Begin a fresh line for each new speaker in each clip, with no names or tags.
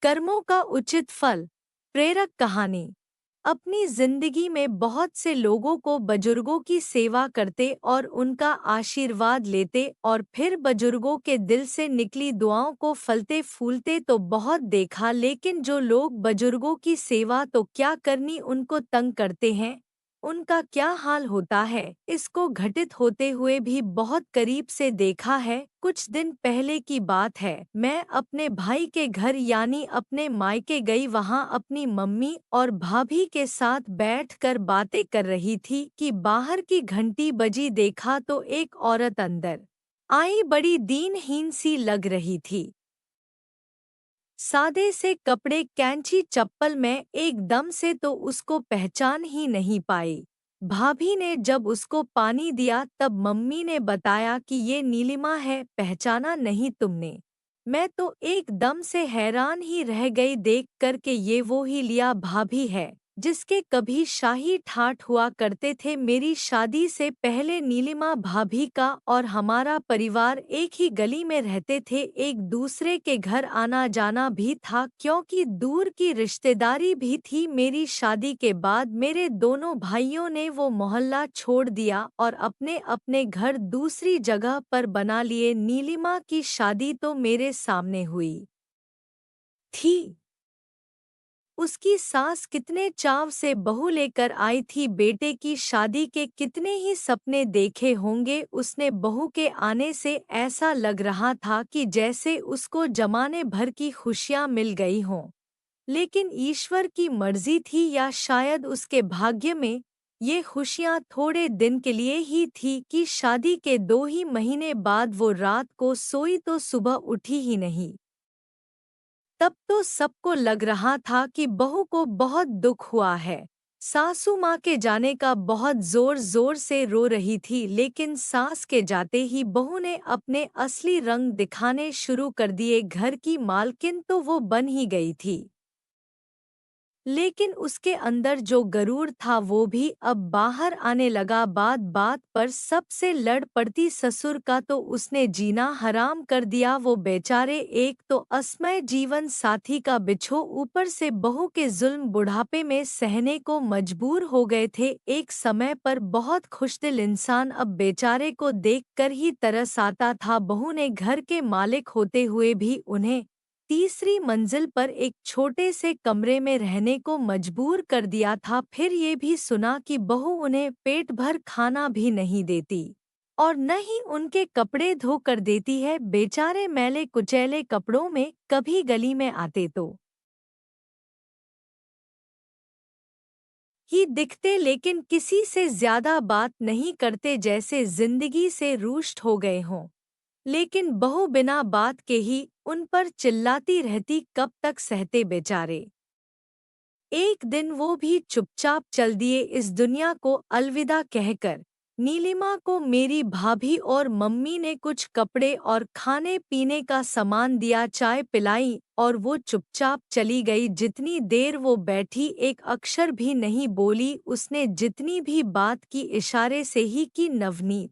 कर्मों का उचित फल। प्रेरक कहानी। अपनी जिंदगी में बहुत से लोगों को बुजुर्गों की सेवा करते और उनका आशीर्वाद लेते और फिर बुजुर्गों के दिल से निकली दुआओं को फलते फूलते तो बहुत देखा, लेकिन जो लोग बुजुर्गों की सेवा तो क्या करनी उनको तंग करते हैं, उनका क्या हाल होता है, इसको घटित होते हुए भी बहुत करीब से देखा है। कुछ दिन पहले की बात है, मैं अपने भाई के घर यानी अपने मायके गई। वहां अपनी मम्मी और भाभी के साथ बैठकर बातें कर रही थी कि बाहर की घंटी बजी। देखा तो एक औरत अंदर आई, बड़ी दीनहीन सी लग रही थी। सादे से कपड़े, कैंची, चप्पल में एकदम से तो उसको पहचान ही नहीं पाई। भाभी ने जब उसको पानी दिया तब मम्मी ने बताया कि ये नीलिमा है, पहचाना नहीं तुमने? मैं तो एकदम से हैरान ही रह गई देख कर के ये वो ही लिया भाभी है जिसके कभी शाही ठाठ हुआ करते थे। मेरी शादी से पहले नीलिमा भाभी का और हमारा परिवार एक ही गली में रहते थे, एक दूसरे के घर आना जाना भी था क्योंकि दूर की रिश्तेदारी भी थी। मेरी शादी के बाद मेरे दोनों भाइयों ने वो मोहल्ला छोड़ दिया और अपने अपने घर दूसरी जगह पर बना लिए। नीलिमा की शादी तो मेरे सामने हुई थी। उसकी सास कितने चाव से बहू लेकर आई थी, बेटे की शादी के कितने ही सपने देखे होंगे उसने। बहू के आने से ऐसा लग रहा था कि जैसे उसको जमाने भर की खुशियां मिल गई हों। लेकिन ईश्वर की मर्जी थी या शायद उसके भाग्य में ये खुशियां थोड़े दिन के लिए ही थी कि शादी के 2 ही महीने बाद वो रात को सोई तो सुबह उठी ही नहीं। तब तो सबको लग रहा था कि बहू को बहुत दुख हुआ है। सासू माँ के जाने का बहुत जोर जोर से रो रही थी, लेकिन सास के जाते ही बहू ने अपने असली रंग दिखाने शुरू कर दिए। घर की मालकिन तो वो बन ही गई थी, लेकिन उसके अंदर जो गरूर था वो भी अब बाहर आने लगा। बात बात पर सबसे लड़ पड़ती। ससुर का तो उसने जीना हराम कर दिया। वो बेचारे एक तो असमय जीवन साथी का बिछो, ऊपर से बहू के जुल्म बुढ़ापे में सहने को मजबूर हो गए थे। एक समय पर बहुत खुशदिल इंसान अब बेचारे को देखकर ही तरस आता था। बहू ने घर के मालिक होते हुए भी उन्हें तीसरी मंजिल पर एक छोटे से कमरे में रहने को मजबूर कर दिया था। फिर ये भी सुना कि बहू उन्हें पेट भर खाना भी नहीं देती और न ही उनके कपड़े धो कर देती है। बेचारे मैले कुचैले कपड़ों में कभी गली में आते तो ही दिखते, लेकिन किसी से ज्यादा बात नहीं करते, जैसे जिंदगी से रूष्ट हो गए हों। लेकिन बहू बिना बात के ही उन पर चिल्लाती रहती, कब तक सहते बेचारे। एक दिन वो भी चुपचाप चल दिए इस दुनिया को अलविदा कहकर। नीलिमा को मेरी भाभी और मम्मी ने कुछ कपड़े और खाने पीने का सामान दिया, चाय पिलाई और वो चुपचाप चली गई। जितनी देर वो बैठी एक अक्षर भी नहीं बोली। उसने जितनी भी बात की इशारे से ही की। नवनीत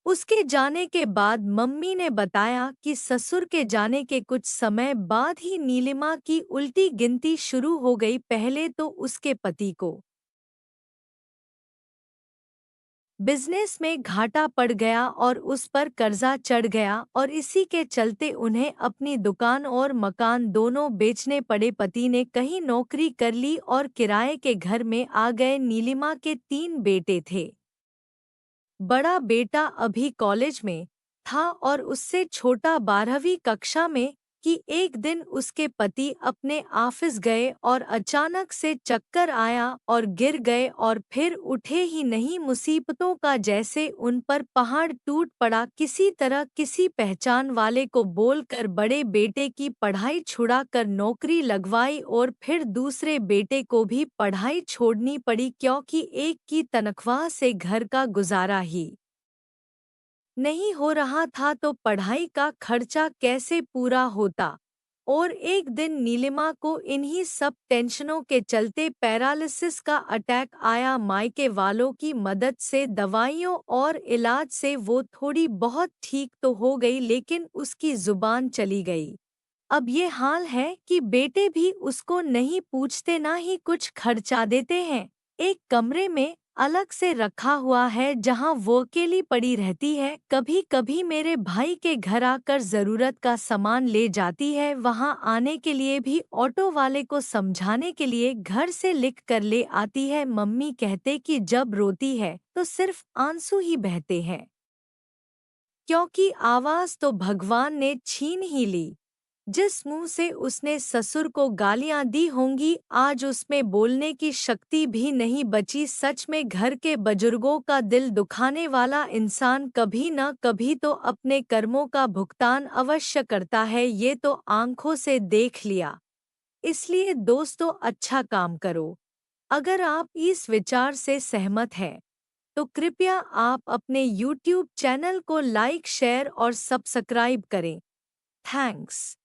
उसके जाने के बाद मम्मी ने बताया कि ससुर के जाने के कुछ समय बाद ही नीलिमा की उल्टी गिनती शुरू हो गई। पहले तो उसके पति को बिजनेस में घाटा पड़ गया और उस पर कर्जा चढ़ गया और इसी के चलते उन्हें अपनी दुकान और मकान दोनों बेचने पड़े। पति ने कहीं नौकरी कर ली और किराए के घर में आ गए। नीलिमा के 3 बेटे थे। बड़ा बेटा अभी कॉलेज में था और उससे छोटा 12वीं कक्षा में कि एक दिन उसके पति अपने ऑफिस गए और अचानक से चक्कर आया और गिर गए और फिर उठे ही नहीं। मुसीबतों का जैसे उन पर पहाड़ टूट पड़ा। किसी तरह किसी पहचान वाले को बोलकर बड़े बेटे की पढ़ाई छुड़ा कर नौकरी लगवाई और फिर दूसरे बेटे को भी पढ़ाई छोड़नी पड़ी क्योंकि एक की तनख्वाह से घर का गुजारा ही नहीं हो रहा था, तो पढ़ाई का खर्चा कैसे पूरा होता। और एक दिन नीलिमा को इन्हीं सब टेंशनों के चलते पैरालिसिस का अटैक आया। मायके वालों की मदद से, दवाइयों और इलाज से वो थोड़ी बहुत ठीक तो हो गई, लेकिन उसकी जुबान चली गई। अब ये हाल है कि बेटे भी उसको नहीं पूछते ना ही कुछ खर्चा देते हैं। एक कमरे में अलग से रखा हुआ है जहां वो अकेली पड़ी रहती है। कभी कभी मेरे भाई के घर आकर जरूरत का सामान ले जाती है। वहां आने के लिए भी ऑटो वाले को समझाने के लिए घर से लिख कर ले आती है। मम्मी कहते कि जब रोती है तो सिर्फ आंसू ही बहते हैं, क्योंकि आवाज तो भगवान ने छीन ही ली। जिस मुंह से उसने ससुर को गालियां दी होंगी, आज उसमें बोलने की शक्ति भी नहीं बची। सच में घर के बुजुर्गों का दिल दुखाने वाला इंसान कभी न कभी तो अपने कर्मों का भुगतान अवश्य करता है, ये तो आंखों से देख लिया। इसलिए दोस्तों, अच्छा काम करो। अगर आप इस विचार से सहमत हैं, तो कृपया आप अपने YouTube चैनल को लाइक, शेयर और सब्सक्राइब करें। थैंक्स।